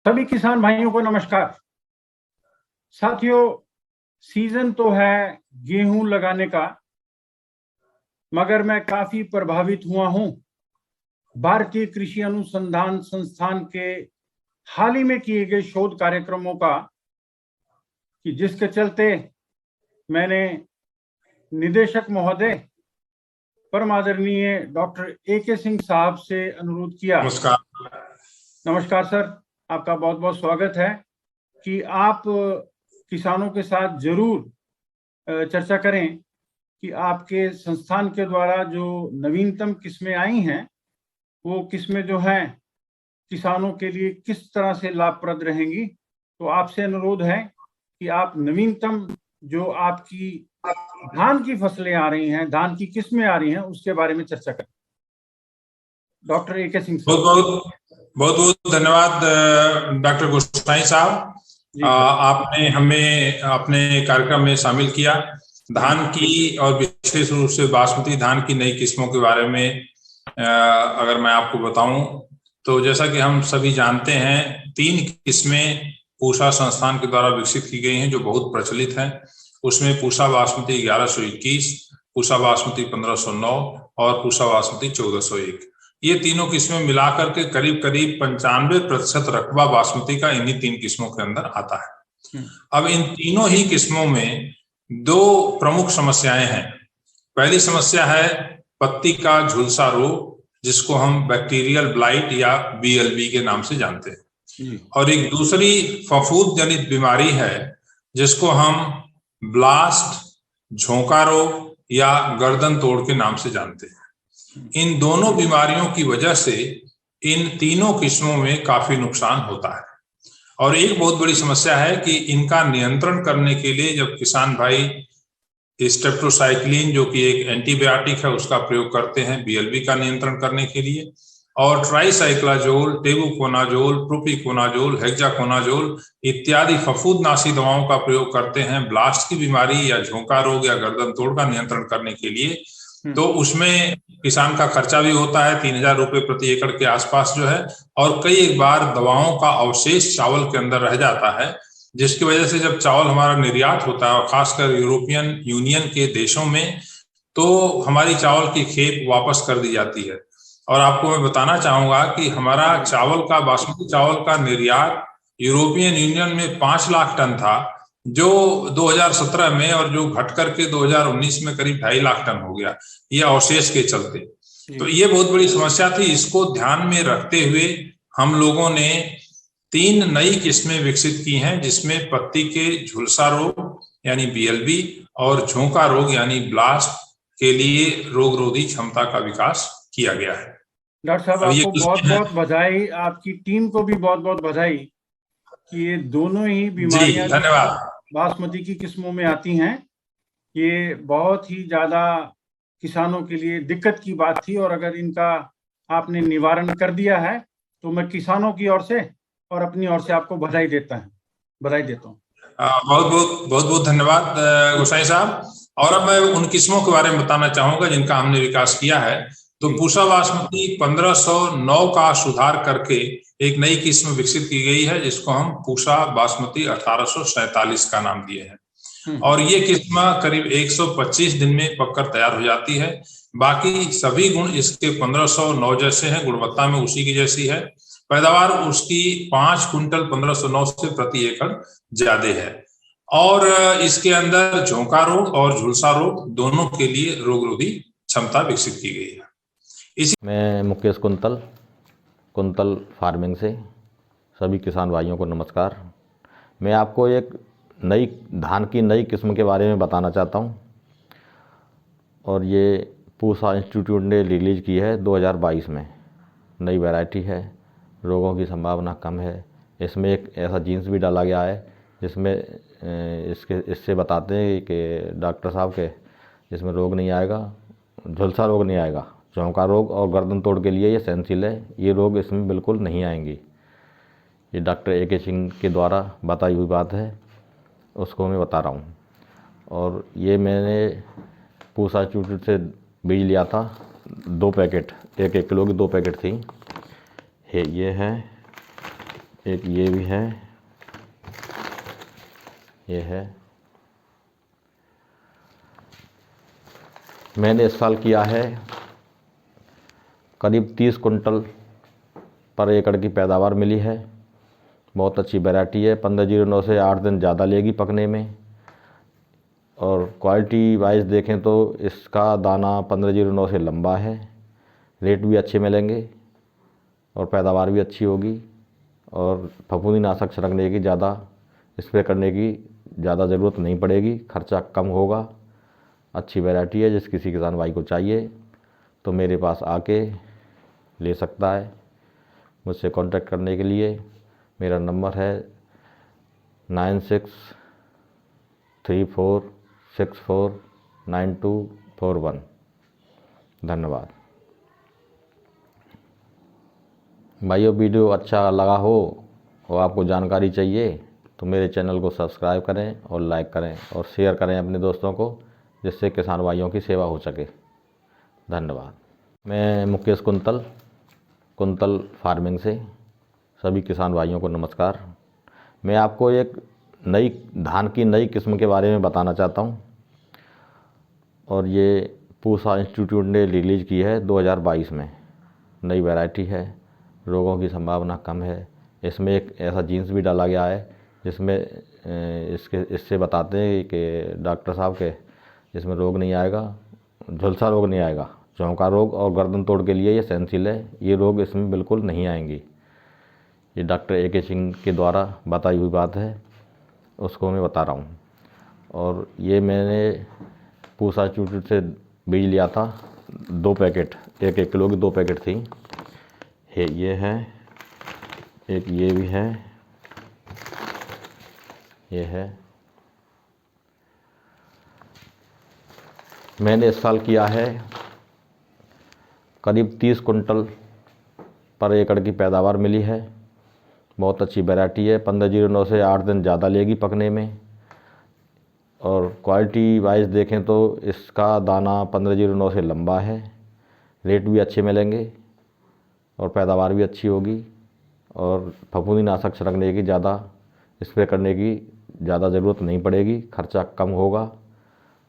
सभी किसान भाइयों को नमस्कार। साथियों, सीजन तो है गेहूं लगाने का, मगर मैं काफी प्रभावित हुआ हूं भारतीय कृषि अनुसंधान संस्थान के हाल ही में किए गए शोध कार्यक्रमों का, कि जिसके चलते मैंने निदेशक महोदय परम आदरणीय डॉक्टर AK सिंह साहब से अनुरोध किया। नमस्कार सर, आपका बहुत बहुत स्वागत है कि आप किसानों के साथ जरूर चर्चा करें कि आपके संस्थान के द्वारा जो नवीनतम किस्में आई हैं वो किस्में जो हैं किसानों के लिए किस तरह से लाभप्रद रहेंगी। तो आपसे अनुरोध है कि आप नवीनतम जो आपकी धान की फसलें आ रही हैं, धान की किस्में आ रही हैं, उसके बारे में चर्चा करें। डॉक्टर AK सिंह साहब। बहुत बहुत धन्यवाद डॉक्टर गोसाई साहब, आपने हमें अपने कार्यक्रम में शामिल किया। धान की और विशेष रूप से बासमती धान की नई किस्मों के बारे में अगर मैं आपको बताऊं तो जैसा कि हम सभी जानते हैं 3 किस्में पूसा संस्थान के द्वारा विकसित की गई हैं जो बहुत प्रचलित हैं। उसमें पूसा बासमती 1121, पूसा बासमती 1509 और पूसा बासमती 1401। ये तीनों किस्में मिलाकर के करीब करीब 95% रकबा बासमती का इन्हीं 3 किस्मों के अंदर आता है। अब इन तीनों ही किस्मों में 2 प्रमुख समस्याएं हैं। पहली समस्या है पत्ती का झुलसा रोग, जिसको हम बैक्टीरियल ब्लाइट या BLB के नाम से जानते हैं, और एक दूसरी फफूंद जनित बीमारी है जिसको हम ब्लास्ट, झोंका रोग या गर्दन तोड़ के नाम से जानते हैं। इन दोनों बीमारियों की वजह से इन तीनों किस्मों में काफी नुकसान होता है, और एक बहुत बड़ी समस्या है कि इनका नियंत्रण करने के लिए जब किसान भाई स्टेप्टोसाइक्लिन जो कि एक एंटीबायोटिक है उसका प्रयोग करते हैं BLB का नियंत्रण करने के लिए, और ट्राइसाइक्लाजोल, टेबुकोनाजोल, प्रोपिकोनाजोल, हेक्साकोनाजोल इत्यादि फफूंदनाशी दवाओं का प्रयोग करते हैं ब्लास्ट की बीमारी या झोंका रोग या गर्दन तोड़ का नियंत्रण करने के लिए, तो उसमें किसान का खर्चा भी होता है 3000 रुपए प्रति एकड़ के आसपास जो है, और कई एक बार दवाओं का अवशेष चावल के अंदर रह जाता है, जिसकी वजह से जब चावल हमारा निर्यात होता है और खासकर यूरोपियन यूनियन के देशों में, तो हमारी चावल की खेप वापस कर दी जाती है। और आपको मैं बताना चाहूंगा कि हमारा चावल का, बासमती चावल का निर्यात यूरोपियन यूनियन में 5 लाख टन था जो 2017 में, और जो घट करके 2019 में करीब 2.5 लाख टन हो गया, ये अवशेष के चलते। तो ये बहुत बड़ी समस्या थी। इसको ध्यान में रखते हुए हम लोगों ने 3 नई किस्में विकसित की हैं, जिसमें पत्ती के झुलसा रोग यानी BLB और झोंका रोग यानी ब्लास्ट के लिए रोग रोधी क्षमता का विकास किया गया है। डॉक्टर साहब, आपको बहुत बहुत बधाई, आपकी टीम को भी बहुत बहुत बधाई कि ये दोनों ही बीमारियां धन्यवाद बासमती की किस्मों में आती हैं। ये बहुत ही ज्यादा किसानों के लिए दिक्कत की बात थी, और अगर इनका आपने निवारण कर दिया है तो मैं किसानों की ओर से और अपनी ओर से आपको बधाई देता हूँ। बहुत बहुत धन्यवाद गोसाई साहब। और अब मैं उन किस्मों के बारे में बताना चाहूंगा जिनका हमने विकास किया है। तो पूसा बासमती 1509 का सुधार करके एक नई किस्म विकसित की गई है, जिसको हम पूसा बासमती 1847 का नाम दिए हैं, और ये किस्म करीब 125 दिन में पककर तैयार हो जाती है। बाकी सभी गुण इसके 1509 जैसे हैं, गुणवत्ता में उसी की जैसी है। पैदावार उसकी 5 क्विंटल 1509 से प्रति एकड़ ज्यादा है, और इसके अंदर झोंका रोग और झुलसा रोग दोनों के लिए रोग रोधी क्षमता विकसित की गई है। मैं मुकेश कुंतल फार्मिंग से सभी किसान भाइयों को नमस्कार। मैं आपको एक नई धान की नई किस्म के बारे में बताना चाहता हूं, और ये पूसा इंस्टीट्यूट ने रिलीज की है 2022 में। नई वैरायटी है, रोगों की संभावना कम है। इसमें एक ऐसा जीन्स भी डाला गया है जिसमें इससे बताते हैं कि डॉक्टर साहब के जिसमें रोग नहीं आएगा, झुलसा रोग नहीं आएगा, झोंका रोग और गर्दन तोड़ के लिए ये सेंसिल है, ये रोग इसमें बिल्कुल नहीं आएंगी। ये डॉक्टर AK सिंह के द्वारा बताई हुई बात है, उसको मैं बता रहा हूँ। और ये मैंने पूसा इंस्टीट्यूट से बीज लिया था, 2 पैकेट, 1-1 किलो की 2 पैकेट थी। ये है एक ये भी है, ये है। मैंने इस साल किया है करीब 30 कुंटल पर एकड़ की पैदावार मिली है। बहुत अच्छी वैरायटी है। 1509 से 8 दिन ज़्यादा लेगी पकने में, और क्वालिटी वाइज देखें तो इसका दाना 1509 से लंबा है। रेट भी अच्छे मिलेंगे और पैदावार भी अच्छी होगी, और फफूंदीनाशक छिड़कने की ज़्यादा, स्प्रे करने की ज़्यादा ज़रूरत नहीं पड़ेगी, खर्चा कम होगा। अच्छी वैरायटी है। जिस किसी किसान भाई को चाहिए तो मेरे पास आके ले सकता है। मुझसे कांटेक्ट करने के लिए मेरा नंबर है 9634649241। धन्यवाद। भाइयों, वीडियो अच्छा लगा हो और आपको जानकारी चाहिए तो मेरे चैनल को सब्सक्राइब करें और लाइक करें और शेयर करें अपने दोस्तों को, जिससे किसान भाइयों की सेवा हो सके। धन्यवाद। मैं मुकेश कुंतल फार्मिंग से सभी किसान भाइयों को नमस्कार। मैं आपको एक धान की नई किस्म के बारे में बताना चाहता हूं, और ये पूसा इंस्टीट्यूट ने रिलीज़ की है 2022 में। नई वैरायटी है, रोगों की संभावना कम है। इसमें एक ऐसा जीन्स भी डाला गया है जिसमें इससे बताते हैं कि डॉक्टर साहब के इसमें रोग नहीं आएगा, झुलसा रोग नहीं आएगा। चौंका रोग और गर्दन तोड़ के लिए ये सहनशील है। ये रोग इसमें बिल्कुल नहीं आएंगी। ये डॉक्टर AK सिंह के द्वारा बताई हुई बात है, उसको मैं बता रहा हूँ। और ये मैंने पूसा इंस्टीट्यूट से बीज लिया था। 2 पैकेट, 1-1 किलो की 2 पैकेट थी। ये है, एक ये भी है, ये है। मैंने इस साल किया है करीब 30 कुंटल पर एकड़ की पैदावार मिली है। बहुत अच्छी वैरायटी है। 1509 से 8 दिन ज़्यादा लेगी पकने में, और क्वालिटी वाइज देखें तो इसका दाना 1509 से लंबा है। रेट भी अच्छे मिलेंगे और पैदावार भी अच्छी होगी, और फफूंदीनाशक छिड़कने की ज़्यादा, स्प्रे करने की ज़्यादा ज़रूरत नहीं पड़ेगी, खर्चा कम होगा।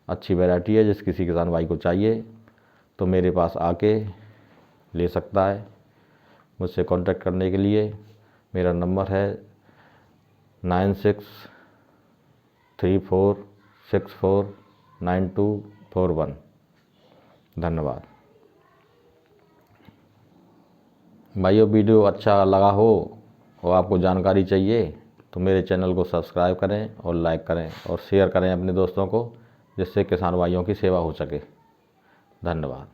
अच्छी वैरायटी है। जिस किसी किसान भाई को चाहिए तो मेरे पास आके ले सकता है। मुझसे कांटेक्ट करने के लिए मेरा नंबर है 9634649241। धन्यवाद। भाइयों, वीडियो अच्छा लगा हो और आपको जानकारी चाहिए तो मेरे चैनल को सब्सक्राइब करें और लाइक करें और शेयर करें अपने दोस्तों को, जिससे किसान भाइयों की सेवा हो सके। धन्यवाद।